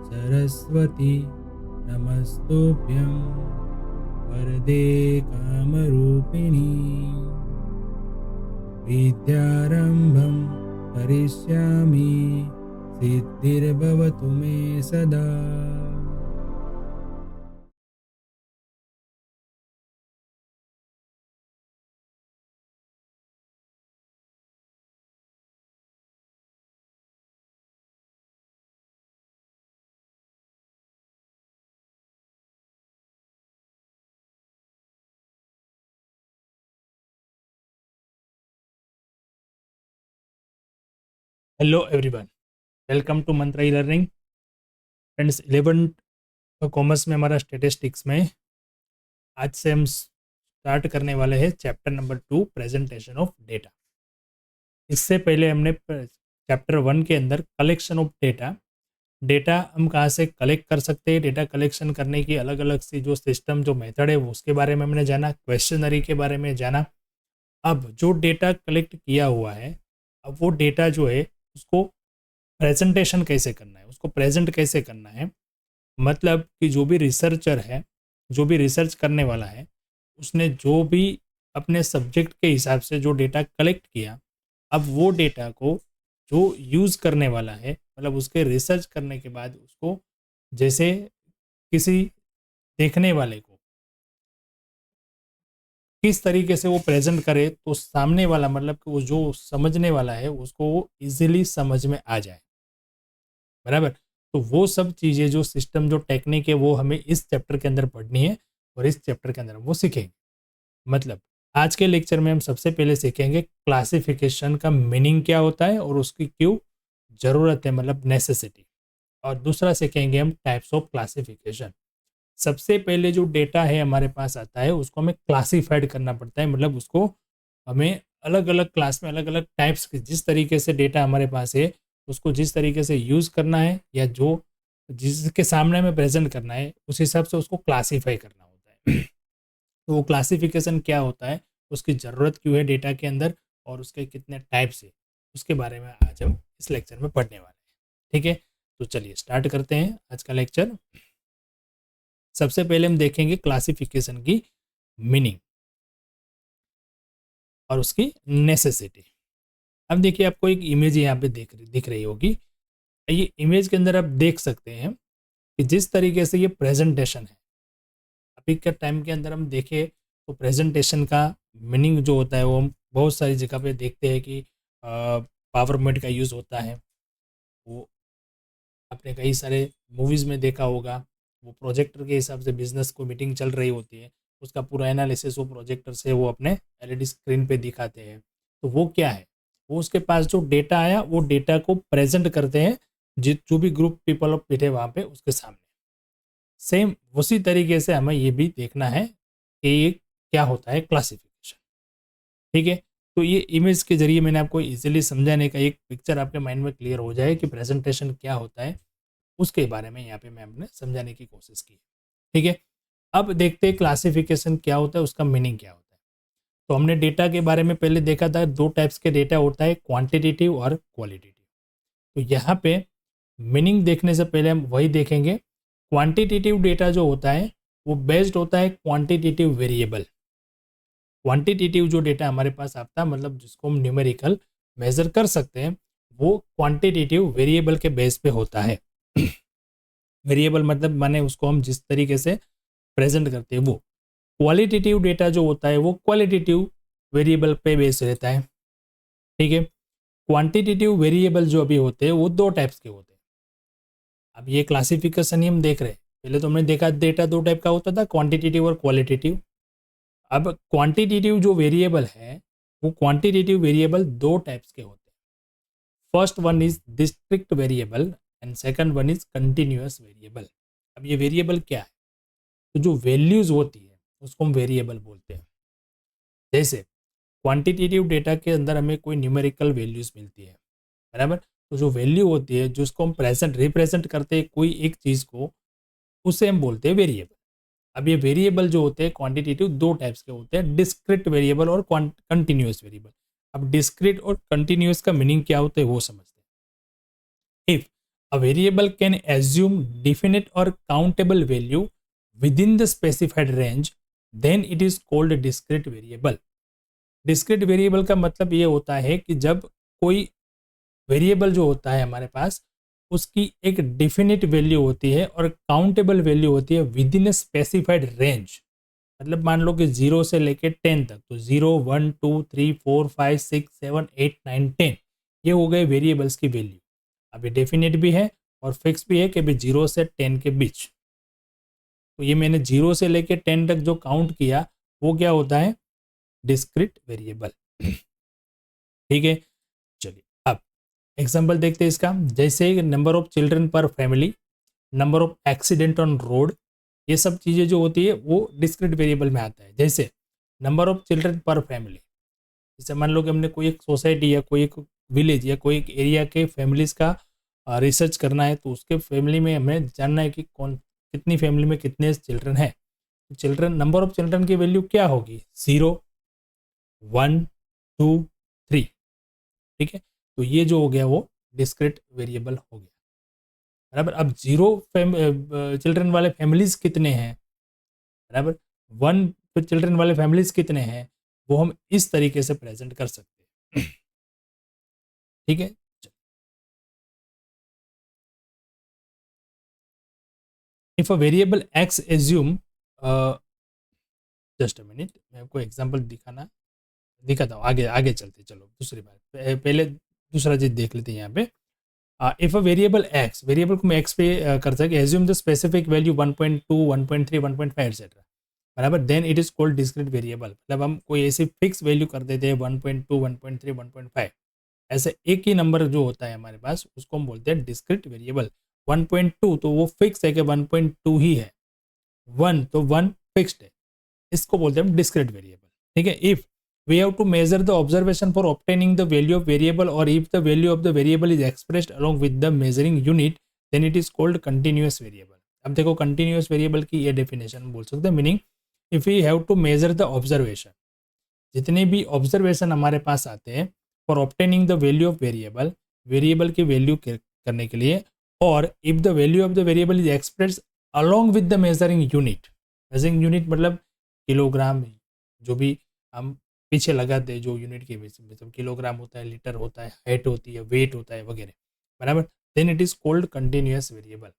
सरस्वती नमस्तुभ्यं वरदे कामरूपिणी विद्यारम्भं करिष्यामि सिद्धिर्भवतु मे सदा। Hello everyone, welcome to Mantra e learning. Friends, 11 commerce में हमारा स्टेटिस्टिक्स में आज से हम स्टार्ट करने वाले हैं chapter number 2 presentation of data. इससे पहले हमने चैप्टर 1 के अंदर कलेक्शन ऑफ डेटा हम कहाँ से कलेक्ट कर सकते हैं, डेटा कलेक्शन करने की अलग अलग सी जो सिस्टम जो मेथड है उसके बारे में हमने जाना, क्वेश्चनरी के बारे में जाना। अब जो डेटा कलेक्ट किया हुआ है, अब वो डेटा जो है उसको प्रेजेंटेशन कैसे करना है, उसको प्रेजेंट कैसे करना है। मतलब कि जो भी रिसर्चर है, जो भी रिसर्च करने वाला है, उसने जो भी अपने सब्जेक्ट के हिसाब से जो डेटा कलेक्ट किया, अब वो डेटा को जो यूज़ करने वाला है, मतलब उसके रिसर्च करने के बाद उसको जैसे किसी देखने वाले को किस तरीके से वो प्रेजेंट करे तो सामने वाला, मतलब कि वो जो समझने वाला है उसको वो इजीली समझ में आ जाए, बराबर। तो वो सब चीज़ें जो सिस्टम जो टेक्निक है वो हमें इस चैप्टर के अंदर पढ़नी है और इस चैप्टर के अंदर हम वो सीखेंगे। मतलब आज के लेक्चर में हम सबसे पहले सीखेंगे क्लासिफिकेशन का मीनिंग क्या होता है और उसकी क्यों ज़रूरत है, मतलब नेसेसिटी। और दूसरा सीखेंगे हम टाइप्स ऑफ क्लासिफिकेशन। सबसे पहले जो डेटा है हमारे पास आता है उसको हमें क्लासिफाइड करना पड़ता है, मतलब उसको हमें अलग अलग क्लास में अलग अलग टाइप्स के जिस तरीके से डेटा हमारे पास है उसको जिस तरीके से यूज़ करना है या जो जिसके सामने हमें प्रेजेंट करना है उस हिसाब से उसको क्लासीफाई करना होता है। तो वो क्लासिफिकेशन क्या होता है, उसकी ज़रूरत क्यों है डेटा के अंदर और उसके कितने टाइप्स है, उसके बारे में आज हम इस लेक्चर में पढ़ने वाले हैं। ठीक है, तो चलिए स्टार्ट करते हैं आज का लेक्चर। सबसे पहले हम देखेंगे क्लासिफिकेशन की मीनिंग और उसकी नेसेसिटी। अब देखिए, आपको एक इमेज यहाँ पे दिख रही होगी। ये इमेज के अंदर आप देख सकते हैं कि जिस तरीके से ये प्रेजेंटेशन है, अभी के टाइम के अंदर हम देखें तो प्रेजेंटेशन का मीनिंग जो होता है वो हम बहुत सारी जगह पे देखते हैं कि पावर पॉइंट का यूज़ होता है। वो आपने कई सारे मूवीज़ में देखा होगा। वो प्रोजेक्टर के हिसाब से बिजनेस को मीटिंग चल रही होती है, उसका पूरा एनालिसिस वो प्रोजेक्टर से वो अपने एलईडी स्क्रीन पे दिखाते हैं। तो वो क्या है, वो उसके पास जो डेटा आया वो डेटा को प्रेजेंट करते हैं जो भी ग्रुप पीपल ऑफ बैठे वहाँ पे उसके सामने। सेम उसी तरीके से हमें ये भी देखना है कि ये क्या होता है क्लासिफिकेशन। ठीक है, तो ये इमेज के जरिए मैंने आपको इजीली समझाने का एक पिक्चर आपके माइंड में क्लियर हो जाए कि प्रेजेंटेशन क्या होता है, उसके बारे में यहाँ पे मैं आपने समझाने की कोशिश की। ठीक है, अब देखते हैं क्लासिफिकेशन क्या होता है, उसका मीनिंग क्या होता है। तो हमने डेटा के बारे में पहले देखा था, दो टाइप्स के डेटा होता है, क्वांटिटेटिव और क्वालिटेटिव। तो यहाँ पे मीनिंग देखने से पहले हम वही देखेंगे। क्वांटिटेटिव डेटा जो होता है वो बेस्ड होता है क्वांटिटेटिव वेरिएबल। क्वांटिटेटिव जो डेटा हमारे पास आता है, मतलब जिसको हम न्यूमेरिकल मेजर कर सकते हैं, वो क्वांटिटेटिव वेरिएबल के बेस पे होता है। वेरिएबल मतलब माने उसको हम जिस तरीके से प्रेजेंट करते हैं वो। क्वालिटेटिव डेटा जो होता है वो क्वालिटेटिव वेरिएबल पे बेस रहता है। ठीक है, क्वांटिटेटिव वेरिएबल जो अभी होते हैं वो दो टाइप्स के होते हैं। अब ये क्लासिफिकेशन ही हम देख रहे हैं। पहले तो हमने देखा डेटा दो टाइप का होता था, क्वांटिटेटिव और क्वालिटेटिव। अब क्वांटिटेटिव जो वेरिएबल है वो क्वांटिटेटिव वेरिएबल दो टाइप्स के होते हैं। First one is district variable and second one is continuous variable. अब ये वेरिएबल क्या है, तो जो वैल्यूज होती है उसको हम वेरिएबल बोलते हैं। जैसे क्वांटिटेटिव डेटा के अंदर हमें कोई न्यूमेरिकल वैल्यूज मिलती है, बराबर। तो जो वैल्यू होती है जिसको हम प्रेजेंट रिप्रेजेंट करते हैं कोई एक चीज़ को, उसे हम बोलते हैं वेरिएबल। अब ये वेरिएबल जो होते हैं क्वांटिटेटिव दो टाइप्स के होते हैं, डिस्क्रिट वेरिएबल और कंटिन्यूअस वेरिएबल। अब डिस्क्रीट और कंटिन्यूस का मीनिंग क्या होता है वो समझते हैं। If a variable can assume definite और countable value within the specified range then it is called discrete variable. Discrete variable का मतलब ये होता है कि जब कोई वेरिएबल जो होता है हमारे पास उसकी एक डिफिनिट वैल्यू होती है और काउंटेबल वैल्यू होती है with in a specified range. मतलब मान लो कि 0 से लेके 10 तक, तो 0 1 2 3 4 5 6 7 8 9 10 ये हो गए वेरिएबल्स की वैल्यू। अब ये डेफिनेट भी है और फिक्स भी है कि भाई 0 से 10 के बीच। तो ये मैंने 0 से लेके 10 तक जो काउंट किया वो क्या होता है, डिस्क्रीट वेरिएबल। ठीक है, चलिए अब एग्जांपल देखते हैं इसका। जैसे नंबर ऑफ चिल्ड्रन पर family, number of accident on road, ये सब चीज़ें जो होती है वो डिस्क्रीट वेरिएबल में आता है। जैसे नंबर ऑफ चिल्ड्रन पर फैमिली, जैसे मान लो कि हमने कोई एक सोसाइटी या कोई एक विलेज या कोई एक एरिया के फैमिलीज का रिसर्च करना है, तो उसके फैमिली में हमें जानना है कि कौन कितनी फैमिली में कितने चिल्ड्रन है। चिल्ड्रन, नंबर ऑफ चिल्ड्रन की वैल्यू क्या होगी, 0 1 2 3। ठीक है, तो ये जो हो गया वो डिस्क्रीट वेरिएबल हो गया, बराबर। अब 0 चिल्ड्रन वाले फैमिलीज कितने हैं, बराबर। 1 चिल्ड्रन वाले फैमिलीज कितने हैं, वो हम इस तरीके से प्रेजेंट कर सकते हैं। ठीक है, if a variable x assume, just a minute, मैं आपको एग्जांपल दिखाता हूँ। आगे आगे चलते, चलो दूसरी बात, पहले दूसरा चीज देख लेते हैं यहाँ पे। If a variable x, variable को मैं एक्स पे कर सके, assume the specific value 1.2 1.3 1.5 etcetera, बराबर, then it is called discrete variable. मतलब हम कोई ऐसी फिक्स वैल्यू कर देते हैं 1.2 1.3 1.5, ऐसे एक ही नंबर जो होता है हमारे पास उसको हम बोलते हैं डिस्क्रीट वेरिएबल। 1.2 तो वो फिक्स है कि 1.2 ही है, 1 तो 1 फिक्स्ड है, इसको बोलते हैं डिस्क्रीट वेरिएबल। ठीक है, if we have to measure the observation for obtaining the value of variable, or if the value of the variable is expressed along with the measuring unit, then it is called continuous variable। अब देखो continuous variable की ये definition बोल सकते हैं, meaning if we have to measure the observation, जितने भी observation हमारे पास आते हैं for obtaining the value of variable, variable की वैल्यू करने के लिए, और if the value of the variable is express along with the measuring unit, measuring unit मतलब किलोग्राम, जो भी हम पीछे लगाते हैं जो यूनिट के मतलब किलोग्राम होता है, लीटर होता है, हाइट होती है, वेट होता है वगैरह, बराबर, then it is called continuous variable.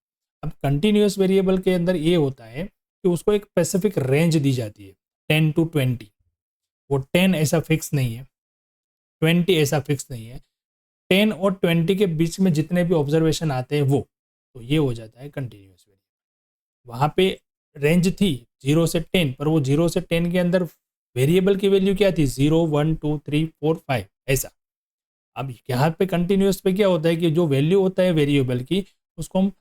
अब कंटिन्यूअस वेरिएबल के अंदर ये होता है कि उसको एक स्पेसिफिक रेंज दी जाती है 10 to 20। वो 10 ऐसा फिक्स नहीं है, 20 ऐसा फिक्स नहीं है, 10 और 20 के बीच में जितने भी ऑब्जर्वेशन आते हैं वो, तो ये हो जाता है कंटिन्यूअस वेरिएबल। वहाँ पे रेंज थी 0 से 10, पर वो 0 से 10 के अंदर वेरिएबल की वैल्यू क्या थी, 0 1 2 3 4 5 ऐसा। अब यहाँ पे कंटिन्यूअस पे क्या होता है कि जो वैल्यू होता है वेरिएबल की उसको हम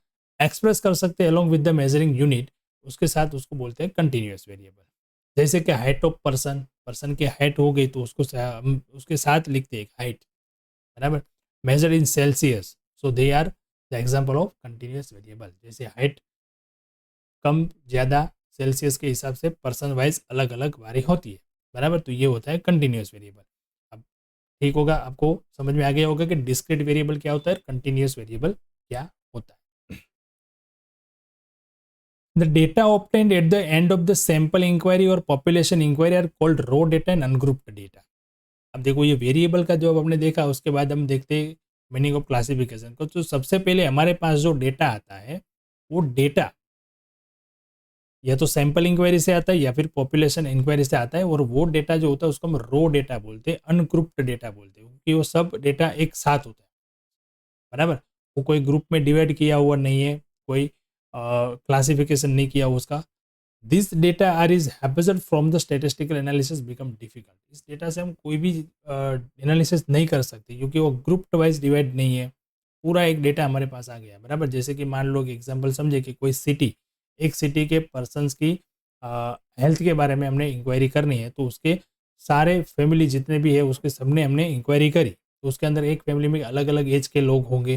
एक्सप्रेस कर सकते हैं along with the measuring unit, उसके साथ उसको बोलते हैं कंटिन्यूअस वेरिएबल। जैसे कि हाइट ऑफ पर्सन, पर्सन की हाइट हो गई तो उसको हम उसके साथ लिखते हैं हाइट, बराबर, measure in Celsius, so they are the example of continuous variable. जैसे हाइट कम ज़्यादा सेल्सियस के हिसाब से पर्सन वाइज अलग अलग वारी होती है, बराबर, तो ये होता है कंटिन्यूअस वेरिएबल। अब ठीक होगा, आपको समझ में आ गया होगा कि डिस्क्रीट वेरिएबल क्या होता है, कंटिन्यूअस वेरिएबल क्या होता है। The data obtained at the end of the sample inquiry or population inquiry are called raw data and ungrouped data। अब देखो ये वेरिएबल का जो हमने देखा, उसके बाद हम देखते हैं मीनिंग ऑफ क्लासिफिकेशन को। तो सबसे पहले हमारे पास जो डेटा आता है वो डेटा या तो सैंपल इंक्वायरी से आता है या फिर पॉपुलेशन इंक्वायरी से आता है, और वो डेटा जो होता है उसको हम रो डेटा बोलते हैं, अनग्रुप्ड डेटा बोलते हैं, क्योंकि वो सब डेटा एक साथ होता है, बराबर। वो कोई ग्रुप में डिवाइड किया हुआ नहीं है, कोई क्लासिफिकेशन नहीं किया हुआ उसका। This data are is happened from the statistical analysis become difficult. इस डेटा से हम कोई भी एनालिसिस नहीं कर सकते क्योंकि वो ग्रुप वाइज डिवाइड नहीं है, पूरा एक डेटा हमारे पास आ गया, बराबर। जैसे कि मान लो कि एग्जांपल समझे कि कोई सिटी, एक सिटी के पर्सनस की हेल्थ के बारे में हमने इंक्वायरी करनी है, तो उसके सारे फैमिली जितने भी है उसके सबने हमने इंक्वायरी करी, तो उसके अंदर एक फैमिली में अलग अलग एज के लोग होंगे,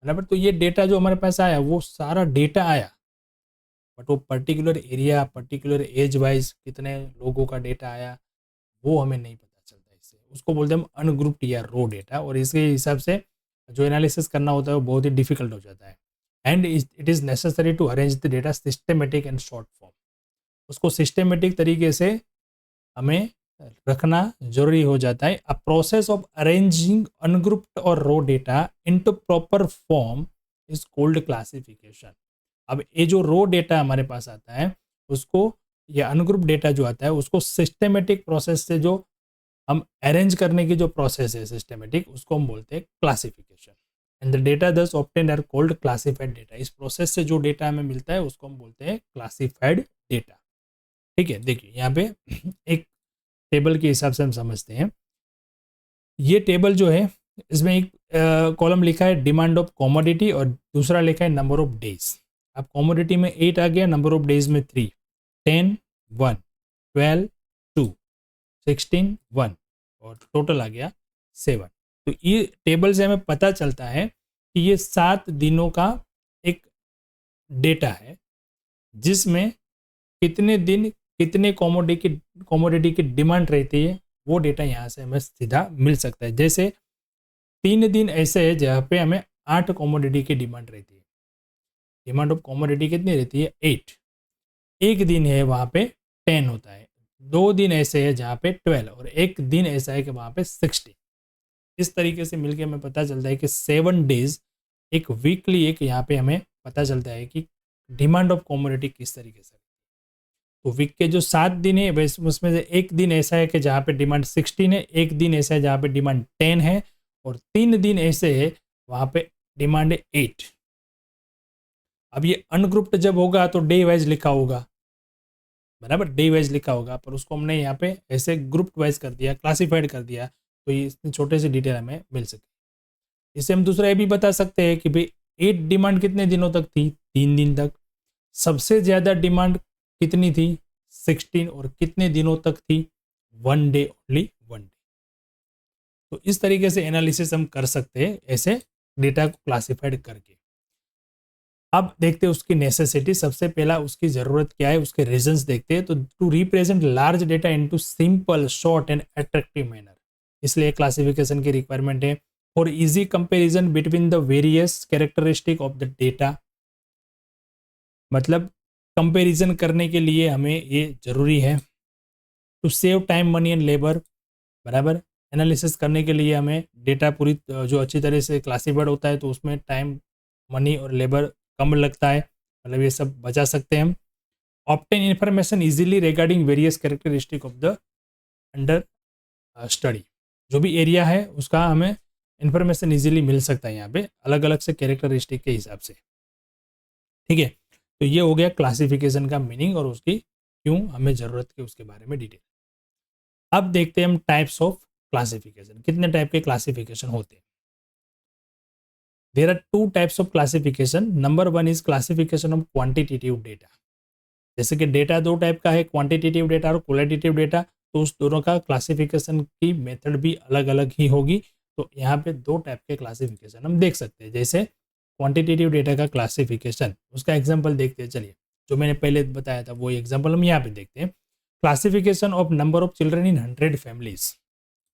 बराबर। तो ये डेटा जो हमारे पास आया वो सारा डेटा आया, बट वो particular area, particular age wise कितने लोगों का डेटा आया वो हमें नहीं पता चलता इससे। उसको बोलते हैं हम अनग्रुप्ड या रो डेटा, और इसके हिसाब से जो एनालिसिस करना होता है वो बहुत ही डिफिकल्ट हो जाता है। And it is necessary to arrange the data systematic and short form. उसको सिस्टमेटिक तरीके से हमें रखना जरूरी हो जाता है। A process of arranging ungrouped और raw data into proper form is called classification. अब ये जो रो डेटा हमारे पास आता है उसको, या अनग्रुप डेटा जो आता है उसको सिस्टमेटिक प्रोसेस से जो हम अरेंज करने की जो प्रोसेस है सिस्टमेटिक, उसको हम बोलते हैं classification. And the data thus obtained are called classified data. इस प्रोसेस से जो डेटा हमें मिलता है उसको हम बोलते हैं क्लासिफाइड डेटा। ठीक है, देखिए यहाँ पे एक टेबल के हिसाब से हम समझते हैं। ये टेबल जो है इसमें एक कॉलम लिखा है डिमांड ऑफ कॉमोडिटी और दूसरा लिखा है नंबर ऑफ डेज। अब कॉमोडिटी में 8 आ गया, नंबर ऑफ डेज में 3, 10 1, 12 2, 16 1 और टोटल आ गया 7। तो ये टेबल से हमें पता चलता है कि ये 7 दिनों का एक डेटा है जिसमें कितने दिन कितने कॉमोडिटी की डिमांड रहती है, वो डेटा यहाँ से हमें सीधा मिल सकता है। जैसे 3 दिन ऐसे है जहाँ पे हमें 8 कॉमोडिटी की डिमांड रहती है। डिमांड ऑफ कॉमोडिटी कितनी रहती है? 8। एक दिन है वहाँ पे 10 होता है। 2 दिन ऐसे है जहाँ पे 12 और एक दिन ऐसा है कि वहाँ पे 16। इस तरीके से मिलके हमें पता चलता है कि 7 डेज एक वीकली एक यहाँ पे हमें पता चलता है कि डिमांड ऑफ कॉमोडिटी किस तरीके से। तो वीक के जो 7 दिन है वैसे उसमें से एक दिन ऐसा है कि जहाँ पे डिमांड 16 है, एक दिन ऐसा है जहाँ पे डिमांड 10 है और 3 दिन ऐसे है वहाँ पे डिमांड है 8। अब ये अनग्रुप्ड जब होगा तो डे वाइज लिखा होगा, बराबर, डे वाइज लिखा होगा, पर उसको हमने यहाँ पे ऐसे ग्रुप वाइज कर दिया, क्लासिफाइड कर दिया, तो ये इतने छोटे से डिटेल हमें मिल सके। इससे हम दूसरा ये भी बता सकते हैं कि भाई 8 डिमांड कितने दिनों तक थी? 3 दिन तक। सबसे ज़्यादा डिमांड कितनी थी? 16। और कितने दिनों तक थी? 1 डे, ओनली 1 डे। तो इस तरीके से एनालिसिस हम कर सकते हैं ऐसे डेटा को क्लासिफाइड करके। अब देखते हैं उसकी नेसेसिटी। सबसे पहला उसकी ज़रूरत क्या है, उसके रीजंस देखते हैं। तो to represent large data into simple, short and attractive manner, इसलिए क्लासिफिकेशन की रिक्वायरमेंट है। For easy comparison between the various characteristic of the data, मतलब कंपैरिजन करने के लिए हमें ये जरूरी है। To save time, money and labour, बराबर, एनालिसिस करने के लिए हमें डेटा पूरी जो अच्छी तरह से क्लासिफाइड होता है तो उसमें टाइम, मनी और लेबर कम लगता है, मतलब ये सब बचा सकते हैं हम। Obtain information easily regarding various characteristic of the under study, जो भी एरिया है उसका हमें इंफॉर्मेशन इजीली मिल सकता है यहाँ पे अलग अलग से कैरेक्टरिस्टिक के हिसाब से। ठीक है, तो ये हो गया क्लासिफिकेशन का मीनिंग और उसकी क्यों हमें ज़रूरत है उसके बारे में डिटेल। अब देखते हैं हम टाइप्स ऑफ क्लासिफिकेशन, कितने टाइप के क्लासिफिकेशन होते हैं। There are 2 types of classification. Number 1 is classification of quantitative data. जैसे कि डेटा 2 टाइप का है, क्वांटिटेटिव डेटा और क्वालिटेटिव डेटा, तो उस दोनों का क्लासिफिकेशन की मेथड भी अलग अलग ही होगी। तो यहाँ पे 2 टाइप के क्लासिफिकेशन हम देख सकते हैं। जैसे क्वांटिटेटिव डेटा का क्लासिफिकेशन, उसका एग्जांपल देखते हैं। चलिए, जो मैंने पहले बताया था वो एग्जांपल हम यहाँ पे देखते हैं। Classification of number of children in 100 families.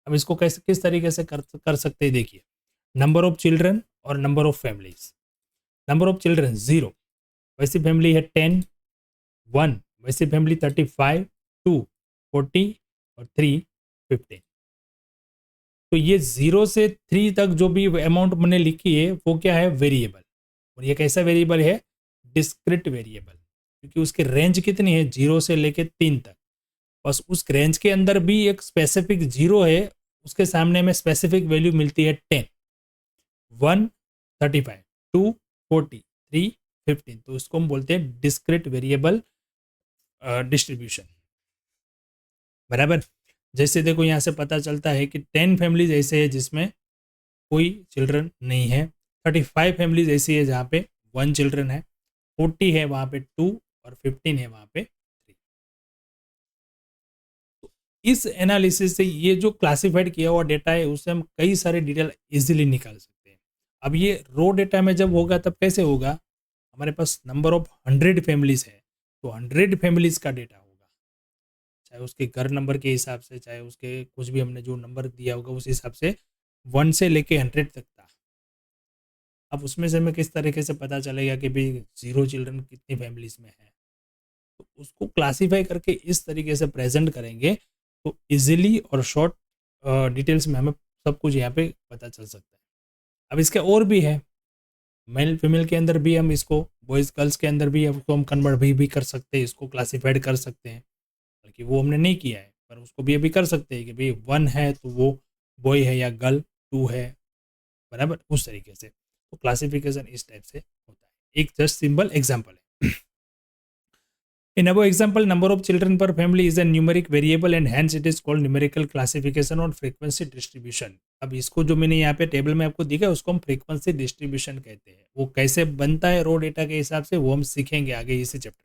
अब इसको कैसे किस तरीके से कर सकते हैं, देखिए। नंबर ऑफ चिल्ड्रन और number of families. Number of children 0, वैसी फैमिली है 10, 1 वैसी फैमिली 35, 2 40 और 3 15। तो ये 0 से 3 तक जो भी अमाउंट मैंने लिखी है वो क्या है? वेरिएबल। और ये कैसा वेरिएबल है? डिस्क्रिट वेरिएबल, क्योंकि उसकी रेंज कितनी है? 0 से लेके 3 तक। बस उस रेंज के अंदर भी एक स्पेसिफिक 0 है, उसके सामने में स्पेसिफिक वैल्यू मिलती है 10, 1 35, 2 40, 3 15। तो इसको हम बोलते हैं डिस्क्रिट वेरिएबल डिस्ट्रीब्यूशन, बराबर। जैसे देखो यहाँ से पता चलता है कि 10 फैमिलीज ऐसे है जिसमें कोई चिल्ड्रन नहीं है, 35 फैमिलीज ऐसी है जहाँ पे 1 चिल्ड्रन है, 40 है वहाँ पे 2 और 15 है वहाँ पे 3। तो इस एनालिसिस से ये जो क्लासिफाइड किया हुआ डेटा है उससे हम कई सारे डिटेल इजीली निकाल सकते हैं। अब ये रो डेटा में जब होगा तब कैसे होगा? हमारे पास नंबर ऑफ 100 फैमिलीज है तो 100 फैमिलीज का डेटा होगा। चाहे उसके घर नंबर के हिसाब से, चाहे उसके कुछ भी हमने जो नंबर दिया होगा उस हिसाब से 1 से लेके 100 तक था। अब उसमें से हमें किस तरीके से पता चलेगा कि भाई 0 चिल्ड्रन कितनी फैमिलीज में है, तो उसको क्लासीफाई करके इस तरीके से प्रेजेंट करेंगे तो इजीली और शॉर्ट डिटेल्स में हमें सब कुछ यहाँ पे पता चल सकता है। अब इसके और भी है, मेल फीमेल के अंदर भी हम इसको, बॉयज़ गर्ल्स के अंदर भी उसको हम कन्वर्ट भी कर सकते हैं, इसको क्लासीफाइड कर सकते हैं, बल्कि वो हमने नहीं किया है पर उसको भी अभी कर सकते हैं कि भाई 1 है तो वो बॉय है या गर्ल, 2 है, बराबर, उस तरीके से। तो क्लासिफिकेशन इस टाइप से होता है। एक जस्ट सिंपल एग्जांपल है। In above example, number of children per family is a numeric variable and hence it is called numerical classification or frequency distribution. अब इसको जो मैंने यहाँ पे टेबल में आपको दिखा है उसको हम फ्रीक्वेंसी डिस्ट्रीब्यूशन कहते हैं। वो कैसे बनता है रो डेटा के हिसाब से वो हम सीखेंगे आगे इसी चैप्टर,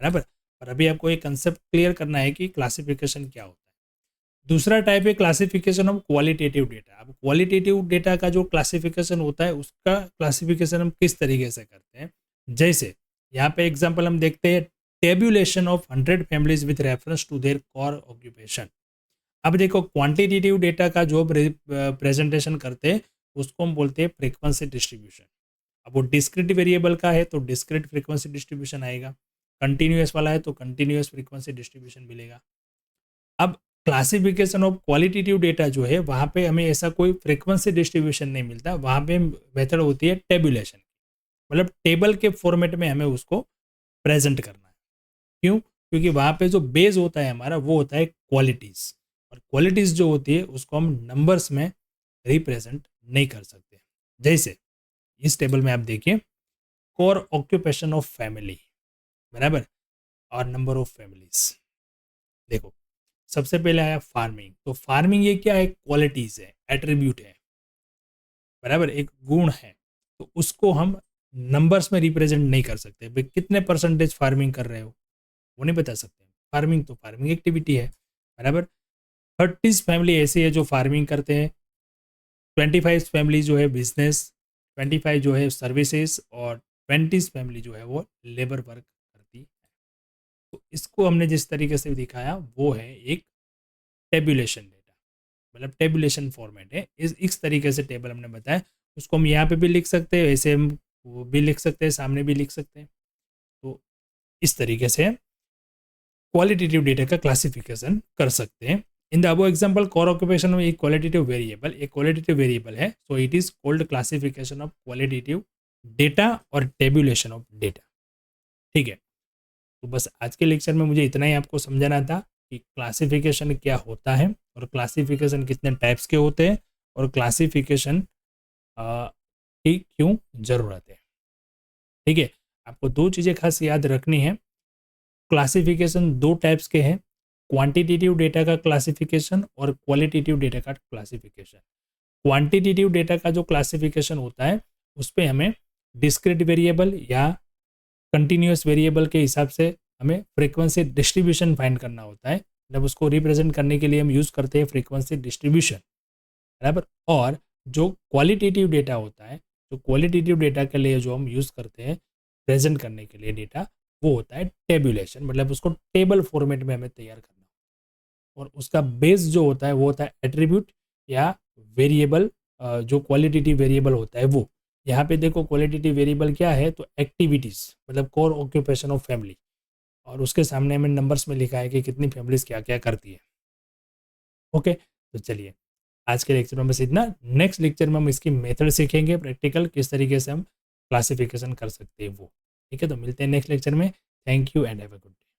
बराबर। और अभी आपको एक कंसेप्ट क्लियर करना है कि क्लासिफिकेशन क्या होता है। दूसरा टाइप है क्लासिफिकेशन ऑफ क्वालिटेटिव डेटा। अब क्वालिटेटिव डेटा का जो क्लासिफिकेशन होता है उसका क्लासिफिकेशन हम किस तरीके से करते हैं, जैसे यहाँ पे एग्जाम्पल हम देखते हैं tabulation of 100 families with reference to their core occupation. अब देखो क्वांटिटेटिव डेटा का जो प्रेजेंटेशन करते हैं उसको हम बोलते हैं फ्रीक्वेंसी डिस्ट्रीब्यूशन। अब वो डिस्क्रीट वेरिएबल का है तो डिस्क्रीट फ्रीक्वेंसी डिस्ट्रीब्यूशन आएगा, कंटिन्यूअस वाला है तो कंटिन्यूअस फ्रीक्वेंसी डिस्ट्रीब्यूशन मिलेगा। अब क्लासिफिकेशन ऑफ क्वालिटेटिव डेटा जो है वहाँ पे हमें ऐसा कोई फ्रीक्वेंसी डिस्ट्रीब्यूशन नहीं मिलता, वहाँ पे मेथड होती है टेबुलेशन, मतलब टेबल के फॉर्मेट में हमें उसको प्रेजेंट करना है। क्यों? क्योंकि वहाँ पे जो बेस होता है हमारा वो होता है क्वालिटीज़, और क्वालिटीज़ जो होती है उसको हम नंबर्स में रिप्रेजेंट नहीं कर सकते। जैसे इस टेबल में आप देखिए कोर ऑक्यूपेशन ऑफ फैमिली, बराबर, और नंबर ऑफ फैमिलीज। देखो सबसे पहले आया फार्मिंग, तो फार्मिंग ये क्या है, क्वालिटीज़ है, एट्रीब्यूट है, बराबर, एक गुण है, तो उसको हम नंबर्स में रिप्रेजेंट नहीं कर सकते। भाई कितने परसेंटेज फार्मिंग कर रहे हो वो नहीं बता सकते। फार्मिंग तो फार्मिंग एक्टिविटी है, बराबर। 30 फैमिली ऐसी है जो फार्मिंग करते हैं, 25 फैमिली जो है बिजनेस, 25 जो है सर्विसेज, और 20 फैमिली जो है वो लेबर वर्क करती है। तो इसको हमने जिस तरीके से दिखाया वो है एक टेबुलेशन डेटा, मतलब टेबुलेशन फॉर्मेट है। इस तरीके से टेबल हमने बताया, उसको हम यहाँ पे भी लिख सकते हैं, ऐसे हम वो भी लिख सकते हैं, सामने भी लिख सकते हैं। तो इस तरीके से क्वालिटेटिव डेटा का क्लासिफिकेशन कर सकते हैं। In the above example core occupation में एक क्वालिटेटिव वेरिएबल है, so it is called classification of qualitative data और टेबुलेशन ऑफ डेटा। ठीक है, तो बस आज के लेक्चर में मुझे इतना ही आपको समझाना था कि क्लासिफिकेशन क्या होता है और क्लासिफिकेशन कितने टाइप्स के होते हैं और क्लासिफिकेशन की क्यों ज़रूरत है। ठीक है, आपको 2 चीज़ें खास याद रखनी है। क्लासिफिकेशन 2 टाइप्स के हैं, क्वांटिटेटिव डेटा का क्लासिफिकेशन और क्वालिटेटिव डेटा का क्लासिफिकेशन। क्वांटिटेटिव डेटा का जो क्लासिफिकेशन होता है उस पर हमें डिस्क्रीट वेरिएबल या कंटिन्यूअस वेरिएबल के हिसाब से हमें फ्रीक्वेंसी डिस्ट्रीब्यूशन फाइंड करना होता है, मतलब उसको रिप्रेजेंट करने के लिए हम यूज़ करते हैं फ्रीक्वेंसी डिस्ट्रीब्यूशन, बराबर। और जो क्वालिटेटिव डेटा होता है, जो क्वालिटेटिव डेटा के लिए जो हम यूज़ करते हैं प्रेजेंट करने के लिए डेटा, वो होता है टेबुलेशन, मतलब उसको टेबल फॉर्मेट में हमें तैयार करना, और उसका बेस जो होता है वो होता है एट्रीब्यूट या वेरिएबल, जो क्वालिटेटिव वेरिएबल होता है वो। यहाँ पे देखो क्वालिटेटिव वेरिएबल क्या है, तो एक्टिविटीज़, मतलब कोर ऑक्यूपेशन ऑफ फैमिली, और उसके सामने हमें नंबर्स में लिखा है कि कितनी फैमिलीज क्या क्या करती है। ओके, तो चलिए आज के लेक्चर में बस इतना। नेक्स्ट लेक्चर में हम इसकी मेथड सीखेंगे, प्रैक्टिकल किस तरीके से हम क्लासिफिकेशन कर सकते हैं वो। ठीक है, तो मिलते हैं नेक्स्ट लेक्चर में। Thank you and have a good day.